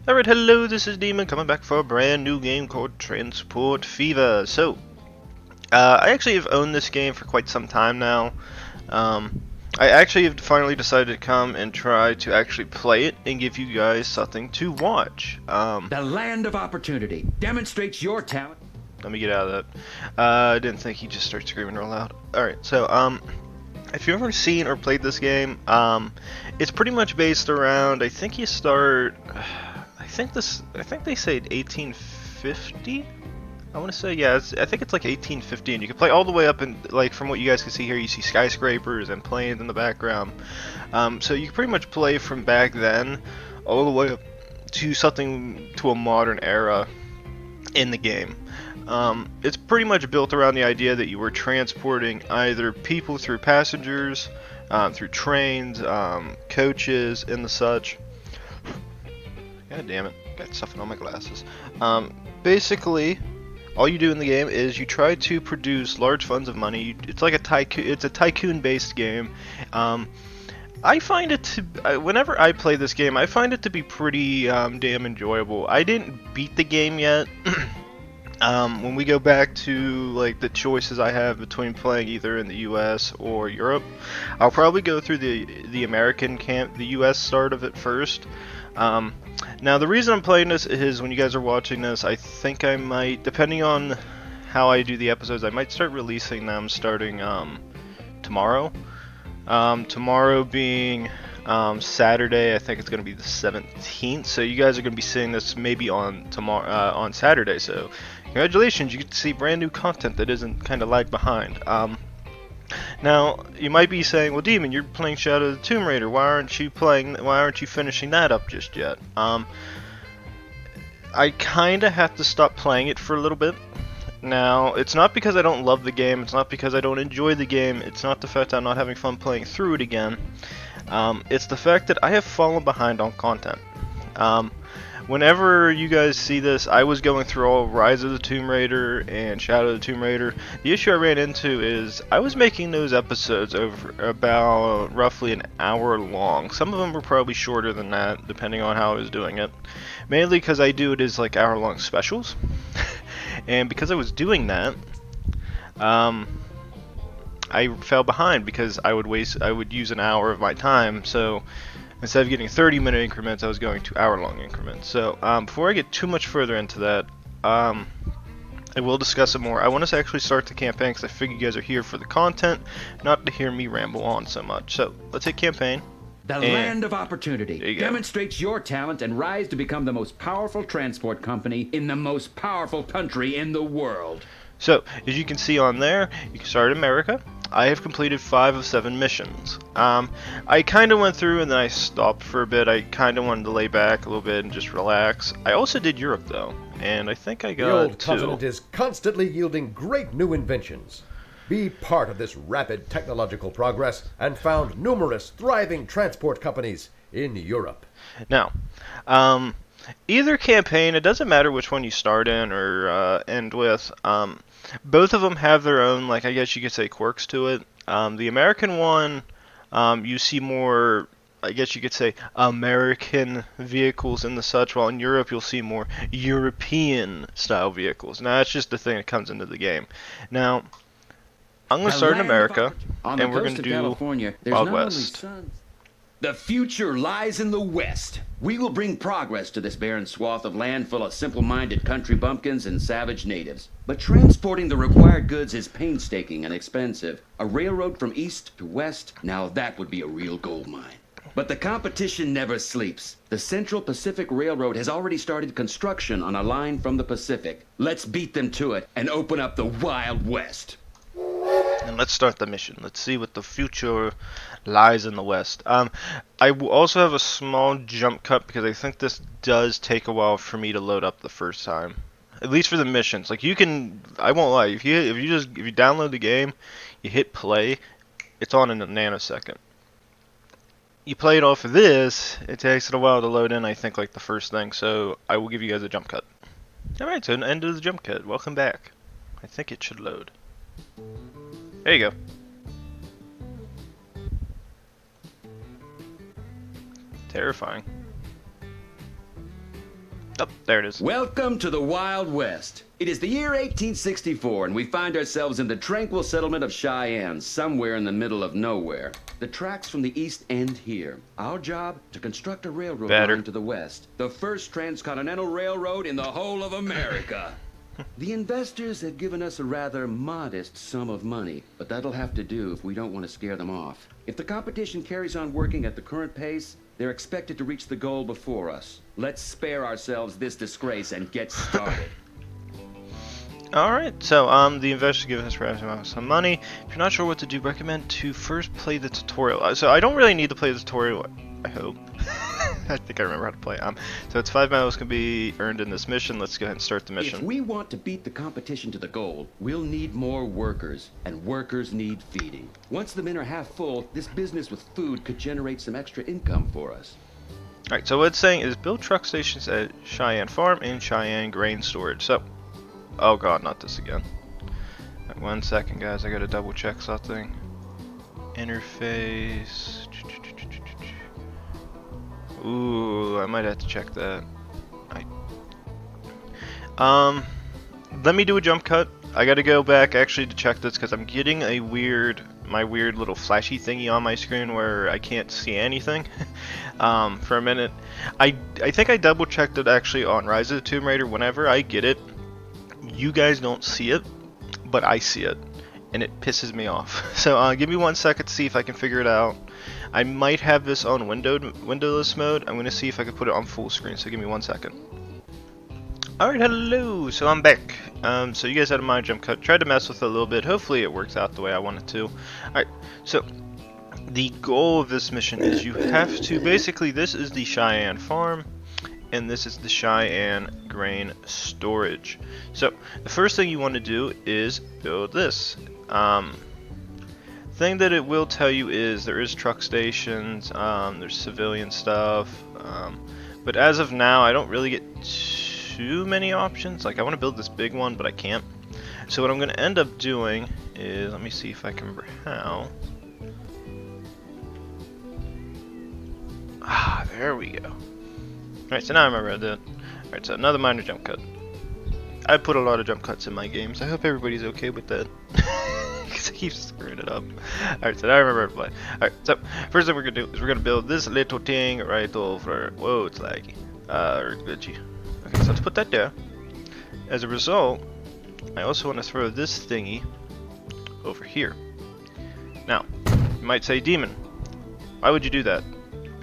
Alright, hello, this is Demon coming back for a brand new game called Transport Fever. I actually have owned this game for quite some time now. I actually have finally decided to come and try to actually play it and give you guys something to watch. The land of opportunity demonstrates your talent. Let me get out of that. I didn't think he'd just start screaming real loud. Alright, if you've ever seen or played this game, it's pretty much based around, I think you start, I think they say 1850? I want to say, yeah, I think it's like 1850, and you can play all the way up, and like from what you guys can see here, you see skyscrapers and planes in the background. So you can pretty much play from back then all the way up to a modern era in the game. It's pretty much built around the idea that you were transporting either people through passengers, through trains, coaches, and the such. God damn it, got stuff in all my glasses. Basically, all you do in the game is you try to produce large funds of money. It's like it's a tycoon-based game. I find it to, whenever I play this game, I find it to be pretty damn enjoyable. I didn't beat the game yet. When we go back to like the choices I have between playing either in the U.S. or Europe, I'll probably go through the the U.S. start of it first. Now the reason I'm playing this is when you guys are watching this, I think I might, depending on how I do the episodes, I might start releasing them starting tomorrow. Tomorrow being Saturday, I think it's going to be the 17th. So you guys are going to be seeing this maybe on on Saturday. So congratulations, you get to see brand new content that isn't kind of lagged behind. Now you might be saying, well, Demon, you're playing Shadow of the Tomb Raider. Why aren't you finishing that up just yet? I kind of have to stop playing it for a little bit. Now, it's not because I don't love the game, it's not because I don't enjoy the game, it's not the fact that I'm not having fun playing through it again. It's the fact that I have fallen behind on content. Whenever you guys see this, I was going through all Rise of the Tomb Raider and Shadow of the Tomb Raider. The issue I ran into is I was making those episodes over about roughly an hour long. Some of them were probably shorter than that, depending on how I was doing it. Mainly because I do it as like hour-long specials. And because I was doing that, I fell behind because I would use an hour of my time. So instead of getting 30-minute increments, I was going to hour-long increments. So before I get too much further into that, I will discuss it more. I want us to actually start the campaign because I figure you guys are here for the content, not to hear me ramble on so much. So let's hit campaign. The land of opportunity demonstrates your talent and rise to become the most powerful transport company in the most powerful country in the world. So, as you can see on there, you can start in America. I have completed 5 of 7 missions. I kind of went through and then I stopped for a bit. I kind of wanted to lay back a little bit and just relax. I also did Europe though, and I think I got 2. The old continent is constantly yielding great new inventions. Be part of this rapid technological progress and found numerous thriving transport companies in Europe. Now, either campaign, it doesn't matter which one you start in or end with. Both of them have their own, like I guess you could say, quirks to it. The American one, you see more, I guess you could say, American vehicles and the such, while in Europe you'll see more European-style vehicles. Now, that's just the thing that comes into the game. Now, I'm going to start in America, and we're going to do California, Wild West. The future lies in the West. We will bring progress to this barren swath of land full of simple-minded country bumpkins and savage natives. But transporting the required goods is painstaking and expensive. A railroad from east to west, now that would be a real gold mine. But the competition never sleeps. The Central Pacific Railroad has already started construction on a line from the Pacific. Let's beat them to it and open up the Wild West. And let's start the mission. Let's see what the future lies in the West. I will also have a small jump cut because I think this does take a while for me to load up the first time. At least for the missions. Like you can, I won't lie. If you download the game, you hit play, it's on in a nanosecond. You play it off of this, it takes it a while to load in. I think like the first thing. So I will give you guys a jump cut. All right, so end of the jump cut. Welcome back. I think it should load. There you go. Terrifying. Oh, there it is. Welcome to the Wild West. It is the year 1864, and we find ourselves in the tranquil settlement of Cheyenne, somewhere in the middle of nowhere. The tracks from the east end here. Our job, to construct a railroad line to the west. The first transcontinental railroad in the whole of America. The investors have given us a rather modest sum of money, but that'll have to do if we don't want to scare them off. If the competition carries on working at the current pace, they're expected to reach the goal before us. Let's spare ourselves this disgrace and get started. Alright, so the investors give us some money. If you're not sure what to do, recommend to first play the tutorial. So I don't really need to play the tutorial, I hope. I think I remember how to play. So it's 5 medals can be earned in this mission. Let's go ahead and start the mission. If we want to beat the competition to the goal, we'll need more workers, and workers need feeding. Once the men are half full, this business with food could generate some extra income for us. Alright, so what it's saying is build truck stations at Cheyenne Farm and Cheyenne Grain Storage. So, oh god, not this again. Right, 1 second, guys. I gotta double check something. Interface. Ooh, I might have to check that. Let me do a jump cut. I gotta go back actually to check this because I'm getting a my weird little flashy thingy on my screen where I can't see anything for a minute. I think I double checked it actually on Rise of the Tomb Raider. Whenever I get it, you guys don't see it, but I see it, and it pisses me off. So give me 1 second to see if I can figure it out. I might have this on windowless mode. I'm gonna see if I can put it on full screen. So give me 1 second. Alright, hello. So I'm back. So you guys had a mind jump cut. Tried to mess with it a little bit. Hopefully it works out the way I want it to. Alright, so the goal of this mission is you have to basically, this is the Cheyenne Farm, and this is the Cheyenne Grain Storage. So the first thing you want to do is build this. Thing that it will tell you is there is truck stations, there's civilian stuff, but as of now I don't really get too many options. Like I want to build this big one, but I can't. So what I'm going to end up doing is, let me see if I can remember how. There we go. Alright, so now I remember how to do it. Alright, so another minor jump cut. I put a lot of jump cuts in my games. I hope everybody's okay with that. Because I keep screwing it up. Alright, so now I remember how to play. Alright, so first thing we're going to do is we're going to build this little thing right over. Whoa, it's laggy. Or glitchy. Okay, so let's put that there. As a result, I also want to throw this thingy over here. Now, you might say, Demon, why would you do that?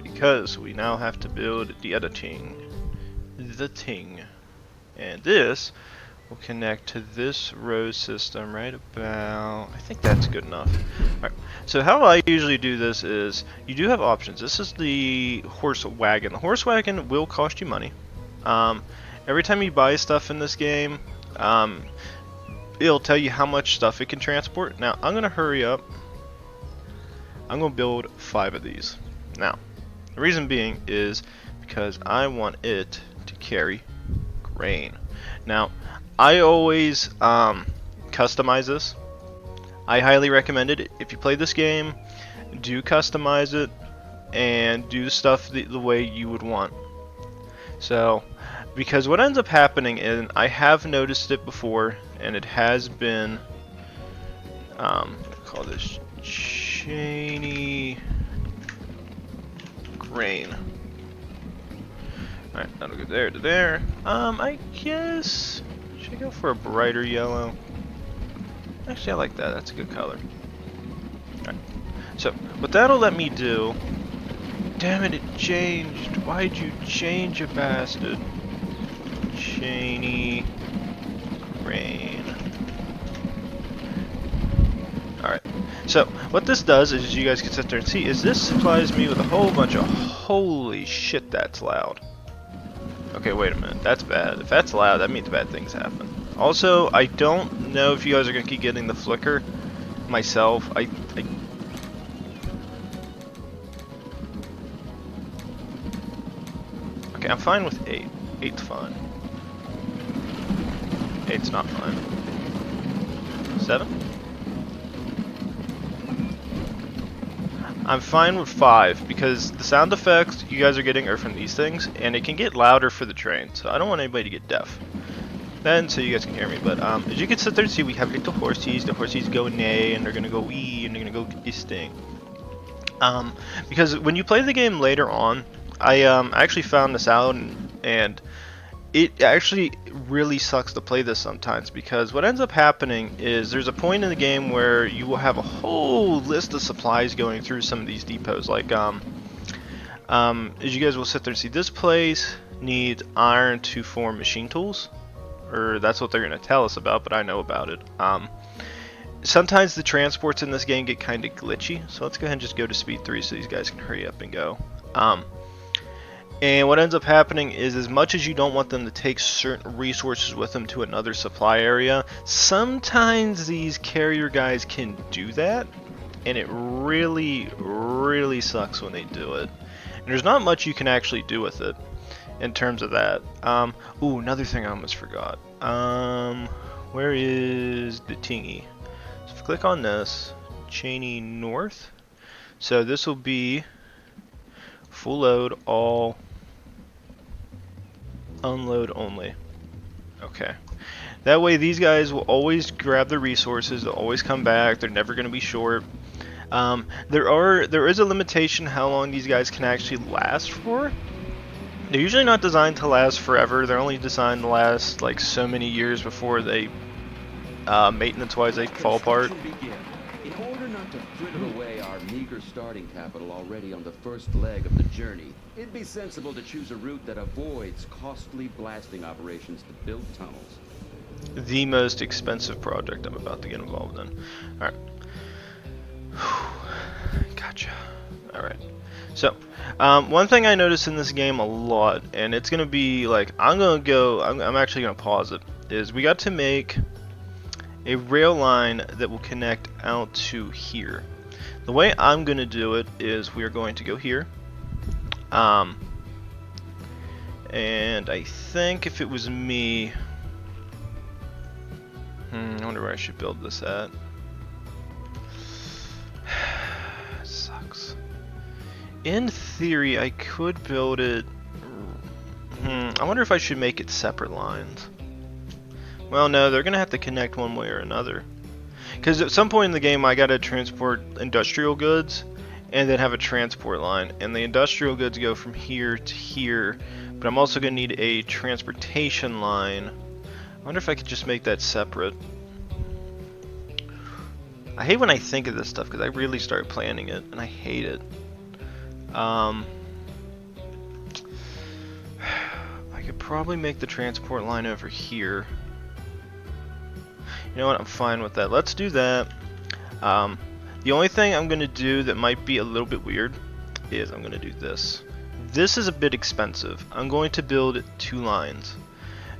Because we now have to build the other thing. The thing. And this will connect to this road system right about, I think that's good enough. Alright, so how I usually do this is, you do have options. This is the horse wagon. The horse wagon will cost you money. Every time you buy stuff in this game, it'll tell you how much stuff it can transport. Now, I'm going to hurry up. I'm going to build 5 of these. Now, the reason being is because I want it to carry grain. Now, I always customize this. I highly recommend it. If you play this game, do customize it and do stuff the way you would want. So, because what ends up happening, and I have noticed it before, and it has been, call this Cheney Grain. Alright, that'll go there to there. I guess, should I go for a brighter yellow? Actually, I like that. That's a good color. Alright, so what that'll let me do, damn it, it changed. Why'd you change, you bastard? Cheney Grain. Alright, so what this does is, you guys can sit there and see, is this supplies me with a whole bunch of, holy shit, that's loud. Okay, wait a minute, that's bad. If that's loud, that means bad things happen. Also, I don't know if you guys are going to keep getting the flicker. Myself, okay, I'm fine with 8. 8's fine. 8's not fine. 7? I'm fine with 5 because the sound effects you guys are getting are from these things, and it can get louder for the train, so I don't want anybody to get deaf. Then, so you guys can hear me, but as you can sit there and see, we have little horsies. The horsies go neigh, and they're gonna go wee, and they're gonna go get this thing. Because when you play the game later on, I actually found this out, and it actually really sucks to play this sometimes, because what ends up happening is there's a point in the game where you will have a whole list of supplies going through some of these depots. Like as you guys will sit there and see, this place needs iron to form machine tools, or that's what they're going to tell us about, but I know about it. Sometimes the transports in this game get kind of glitchy, so let's go ahead and just go to speed 3 so these guys can hurry up and go. And what ends up happening is, as much as you don't want them to take certain resources with them to another supply area, sometimes these carrier guys can do that, and it really, really sucks when they do it. And there's not much you can actually do with it in terms of that. Ooh, another thing I almost forgot. Where is the tingy? So if you click on this, Cheney North. So this will be full load, all unload only. Okay. That way these guys will always grab the resources, they'll always come back, they're never going to be short. There is a limitation how long these guys can actually last for. They're usually not designed to last forever, they're only designed to last like so many years before they, maintenance-wise, they fall apart. In order not to fritter away our meager starting capital already on the first leg of the journey, it'd be sensible to choose a route that avoids costly blasting operations to build tunnels. The most expensive project I'm about to get involved in. Alright. Gotcha. Alright. So, one thing I noticed in this game a lot, and it's going to be like, I'm actually going to pause it, is we got to make a rail line that will connect out to here. The way I'm going to do it is we are going to go here. And I think if it was me, I wonder where I should build this at. Sucks. In theory, I could build it. I wonder if I should make it separate lines. Well, no, they're gonna have to connect one way or another. Because at some point in the game, I gotta transport industrial goods, and then have a transport line. And the industrial goods go from here to here, but I'm also gonna need a transportation line. I wonder if I could just make that separate. I hate when I think of this stuff because I really start planning it, and I hate it. I could probably make the transport line over here. You know what? I'm fine with that. Let's do that. The only thing I'm going to do that might be a little bit weird is I'm going to do this. This is a bit expensive. I'm going to build 2 lines.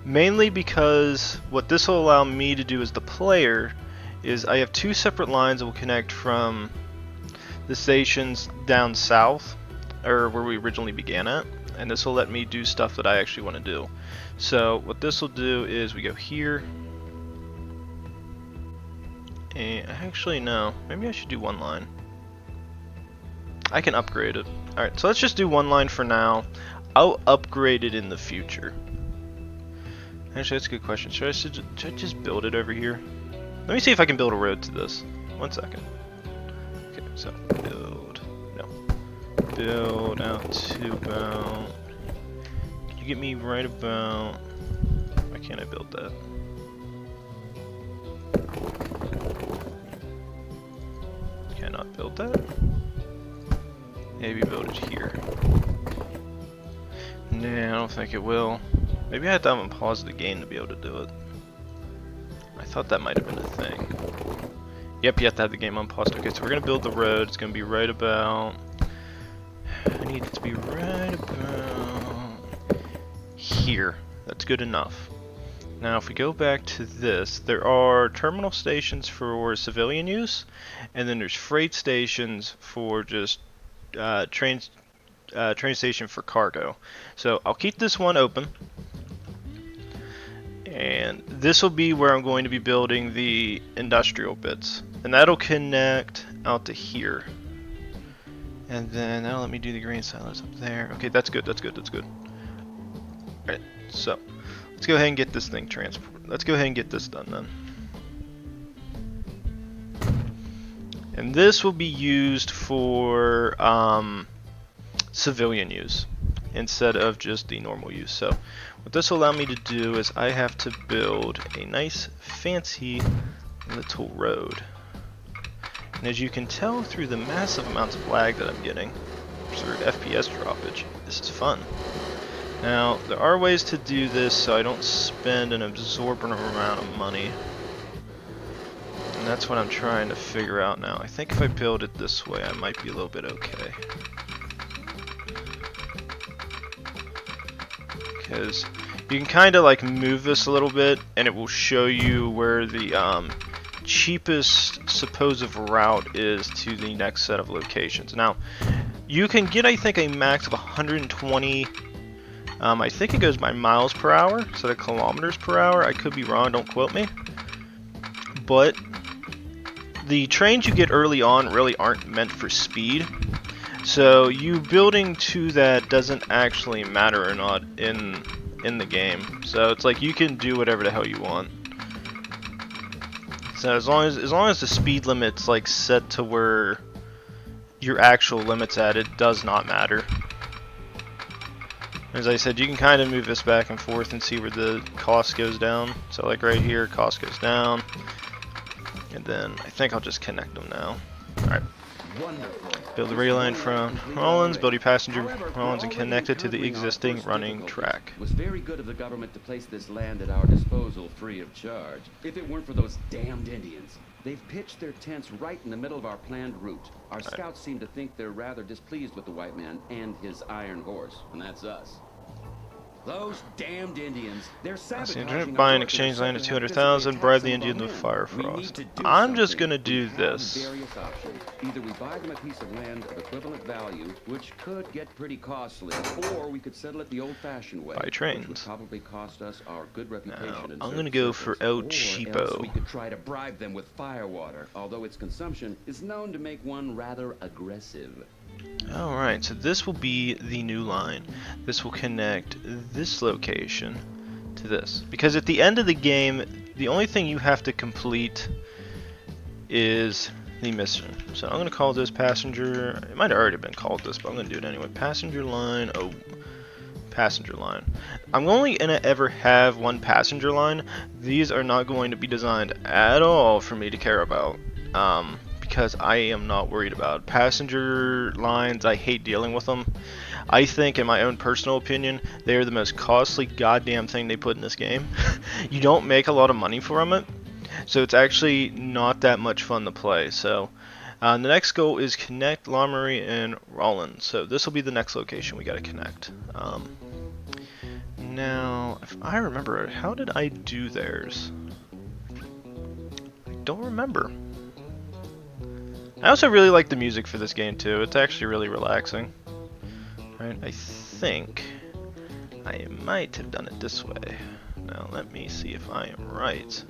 Mainly because what this will allow me to do as the player is I have 2 separate lines that will connect from the stations down south, or where we originally began at, and this will let me do stuff that I actually want to do. So what this will do is we go here, and actually no, maybe I should do 1 line. I can upgrade it. Alright, so let's just do 1 line for now. I'll upgrade it in the future. Actually, that's a good question. Should I just build it over here? Let me see if I can build a road to this. 1 second. Okay, so build. No. Build out to about. Can you get me right about. Why can't I build that? Cannot build that? Maybe build it here. Nah, I don't think it will. Maybe I have to unpause the game to be able to do it. I thought that might have been a thing. Yep, you have to have the game unpaused. Okay, so we're gonna build the road. It's gonna be right about. I need it to be right about here. That's good enough. Now, if we go back to this, there are terminal stations for civilian use, and then there's freight stations for just train station for cargo. So I'll keep this one open. And this will be where I'm going to be building the industrial bits. And that'll connect out to here. And then that'll let me do the grain silos up there. Okay, that's good, that's good, that's good. Alright, so let's go ahead and get this thing transported. Let's go ahead and get this done then. And this will be used for civilian use instead of just the normal use. So what this will allow me to do is I have to build a nice fancy little road. And as you can tell through the massive amounts of lag that I'm getting, through FPS droppage, this is fun. Now, there are ways to do this so I don't spend an absorbent amount of money. And that's what I'm trying to figure out now. I think if I build it this way, I might be a little bit okay. Because you can kind of like move this a little bit and it will show you where the cheapest supposed route is to the next set of locations. Now, you can get, I think, a max of 120. I think it goes by miles per hour instead of kilometers per hour. I could be wrong, don't quote me. But the trains you get early on really aren't meant for speed. So you building to that doesn't actually matter or not in the game. So it's like you can do whatever the hell you want. So as long as the speed limit's like set to where your actual limit's at, it does not matter. As I said, you can kind of move this back and forth and see where the cost goes down. So like right here, cost goes down. And then I think I'll just connect them now. Alright. Build the rail line from Rollins, build your passenger Rollins and connect it to the existing running track. It was very good of the government to place this land at our disposal free of charge. If it weren't for those damned Indians. They've pitched their tents right in the middle of our planned route. Our scouts seem to think they're rather displeased with the white man and his iron horse, and that's us. Those damned Indians, they're sabotaging. Buy and exchange land at 200,000, bribe the Indian with fire frost. I'm just gonna do this. Either we buy them a piece of land of equivalent value, which could get pretty costly, or we could settle it the old-fashioned way. Buy trains. Which would probably cost us our good reputation. Now, I'm gonna go for El Cheapo. We could try to bribe them with firewater, although its consumption is known to make one rather aggressive. Alright, so this will be the new line. This will connect this location to this. Because at the end of the game, the only thing you have to complete is the mission. So I'm going to call this passenger. It might have already been called this, but I'm going to do it anyway. Passenger line. Oh, passenger line. I'm only going to ever have one passenger line. These are not going to be designed at all for me to care about. Because I am not worried about passenger lines. I hate dealing with them. I think, in my own personal opinion, they are the most costly goddamn thing they put in this game. You don't make a lot of money from it, so it's actually not that much fun to play. So the next goal is connect Lomery and Rollins. So this will be the next location we got to connect. Now, if I remember, how did I do theirs? I don't remember. I also really like the music for this game too. It's actually really relaxing. Right, I think I might have done it this way. Now let me see if I am right.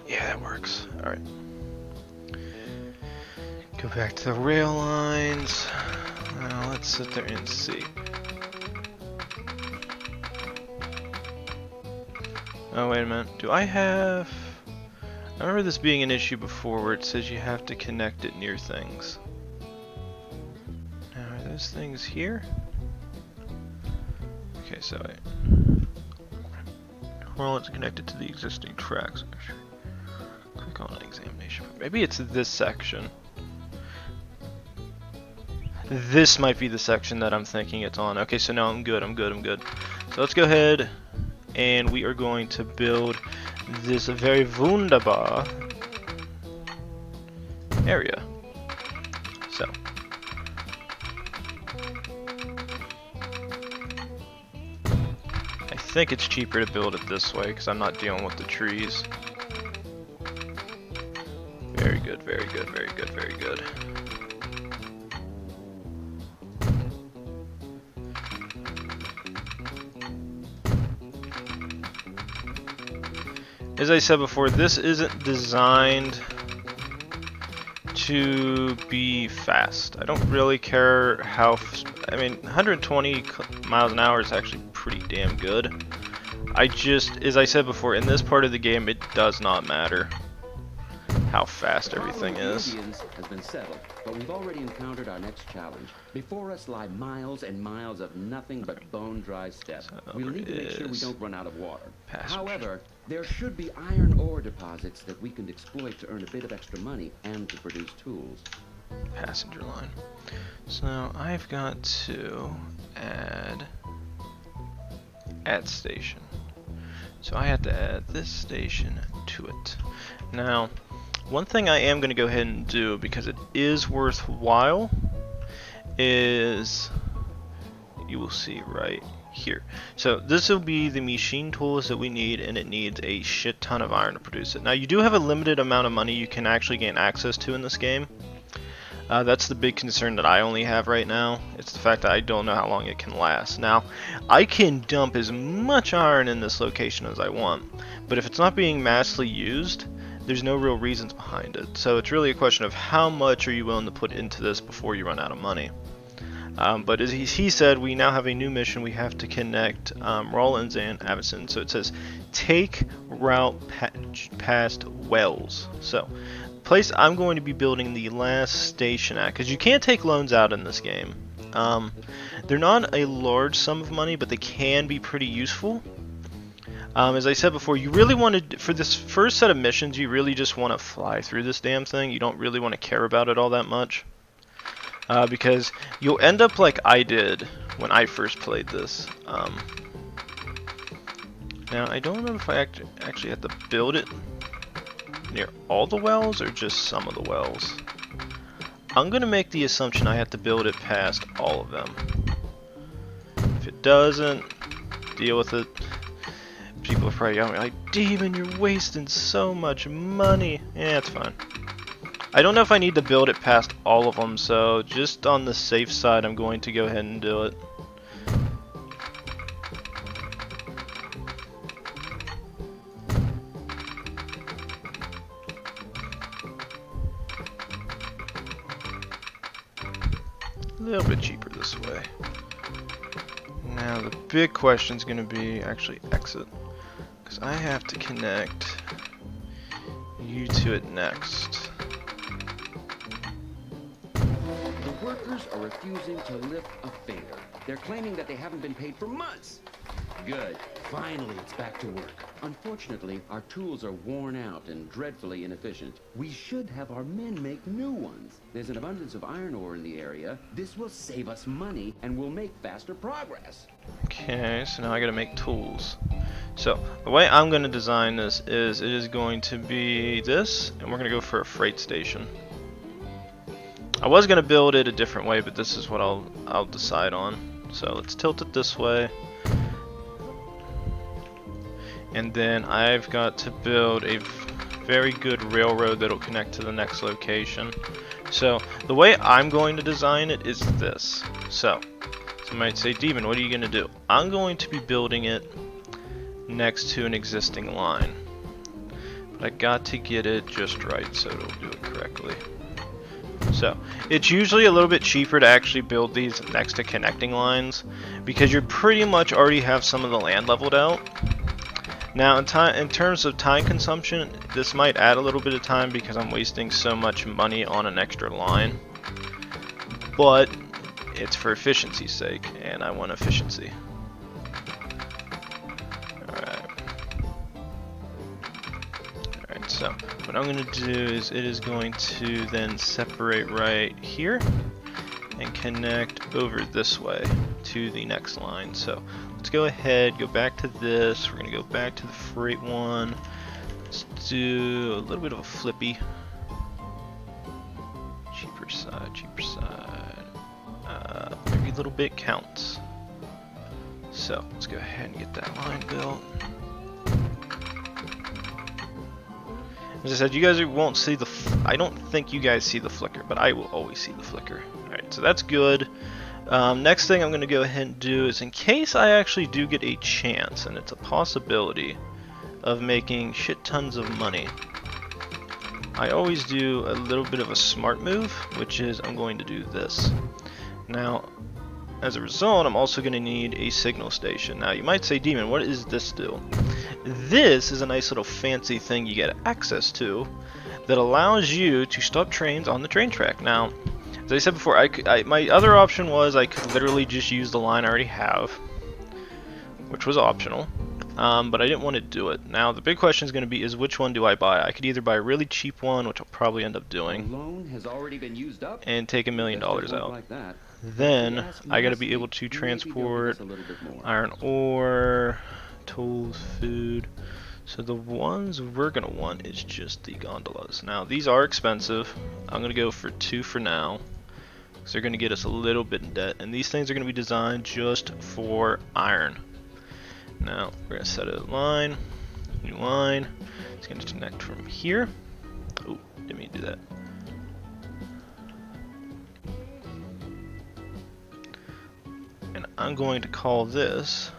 Yeah, that works. Alright. Go back to the rail lines. Now let's sit there and see. Oh, wait a minute. Do I have... I remember this being an issue before where it says you have to connect it near things. Now, are those things here? Okay, so well, it's connected to the existing tracks. Click on an examination. Maybe it's this section. This might be the section that I'm thinking it's on. Okay, so now I'm good. So let's go ahead and we are going to build this very wunderbar area. So I think it's cheaper to build it this way because I'm not dealing with the trees. Very good, very good, very good, very good. As I said before, this isn't designed to be fast. I don't really care how. I mean, 120 miles an hour is actually pretty damn good. I just, as I said before, in this part of the game, it does not matter how fast everything is. The Indians has been settled, but we've already encountered our next challenge. Before us lie miles and miles of nothing but bone-dry steppe. We'll need to make sure we don't run out of water. However, there should be iron ore deposits that we can exploit to earn a bit of extra money and to produce tools. Passenger line. So I've got to add station. So I have to add this station to it. Now, one thing I am going to go ahead and do, because it is worthwhile, is, you will see right here. So this will be the machine tools that we need, and it needs a shit ton of iron to produce it. Now you do have a limited amount of money you can actually gain access to in this game. That's the big concern that I only have right now. It's the fact that I don't know how long it can last. Now, I can dump as much iron in this location as I want, but if it's not being massively used, there's no real reasons behind it. So it's really a question of how much are you willing to put into this before you run out of money. But as he said, we now have a new mission. We have to connect Rollins and Avison. So it says, take route past Wells. So, place I'm going to be building the last station at, because you can't take loans out in this game. They're not a large sum of money, but they can be pretty useful. As I said before, you really want to, for this first set of missions, you really just want to fly through this damn thing. You don't really want to care about it all that much. Because you'll end up like I did when I first played this. Now, I don't know if I actually have to build it near all the wells or just some of the wells. I'm going to make the assumption I have to build it past all of them. If it doesn't, deal with it. People are probably yelling like, Demon, you're wasting so much money. Yeah, it's fine. I don't know if I need to build it past all of them, so just on the safe side, I'm going to go ahead and do it. A little bit cheaper this way. Now the big question is going to be actually exit, because I have to connect you to it next. The workers are refusing to lift a finger. They're claiming that they haven't been paid for months. Good. Finally, it's back to work. Unfortunately, our tools are worn out and dreadfully inefficient. We should have our men make new ones. There's an abundance of iron ore in the area. This will save us money and will make faster progress. Okay, so now I gotta make tools. So, the way I'm gonna design this is, it is going to be this, and we're gonna go for a freight station. I was gonna build it a different way, but this is what I'll decide on. So let's tilt it this way. And then I've got to build a very good railroad that'll connect to the next location. So the way I'm going to design it is this. So some might say, Demon, what are you going to do? I'm going to be building it next to an existing line. But I got to get it just right so it'll do it correctly. So it's usually a little bit cheaper to actually build these next to connecting lines, because you pretty much already have some of the land leveled out. Now, in terms of time consumption, this might add a little bit of time because I'm wasting so much money on an extra line. But it's for efficiency's sake, and I want efficiency. Alright. Alright, so what I'm going to do is it is going to then separate right here and connect over this way to the next line. So let's go ahead, go back to this. We're going to go back to the freight one. Let's do a little bit of a flippy. Cheaper side, cheaper side. Every little bit counts. So let's go ahead and get that line built. As I said, you guys won't see the, I don't think you guys see the flicker, but I will always see the flicker. Alright, so that's good. Next thing I'm going to go ahead and do is, in case I actually do get a chance, and it's a possibility, of making shit tons of money, I always do a little bit of a smart move, which is I'm going to do this. Now, as a result, I'm also going to need a signal station. Now, you might say, Demon, what does this do? This is a nice little fancy thing you get access to that allows you to stop trains on the train track. Now, as I said before, my other option was I could literally just use the line I already have, which was optional. But I didn't want to do it. Now the big question is going to be is which one do I buy? I could either buy a really cheap one, which I'll probably end up doing, Loan has already been used up. and take $1 million out. Like that. Then I got to be able to transport iron ore, tools, food. So the ones we're going to want is just the gondolas. Now these are expensive. I'm going to go for 2 for now, because they're going to get us a little bit in debt. And these things are going to be designed just for iron. Now we're going to set a line, new line. It's going to connect from here. Oh, didn't mean to do that. And I'm going to call this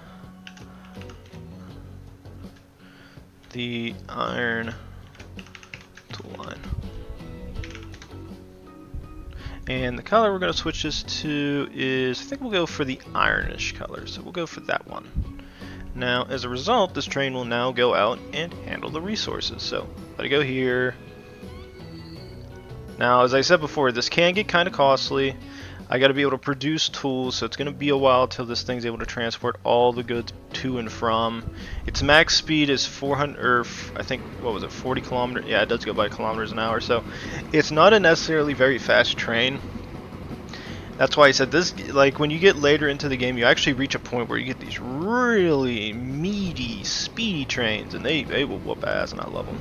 the iron tool line. And the color we're going to switch this to is, I think we'll go for the ironish color, so we'll go for that one. Now, as a result, this train will now go out and handle the resources. So, let it go here. Now, as I said before, this can get kind of costly. I got to be able to produce tools, so it's going to be a while till this thing's able to transport all the goods to and from. Its max speed is 400, or I think, what was it, 40 kilometers? Yeah, it does go by kilometers an hour, so it's not a necessarily very fast train. That's why I said this, like, when you get later into the game, you actually reach a point where you get these really meaty, speedy trains, and they will whoop ass, and I love them.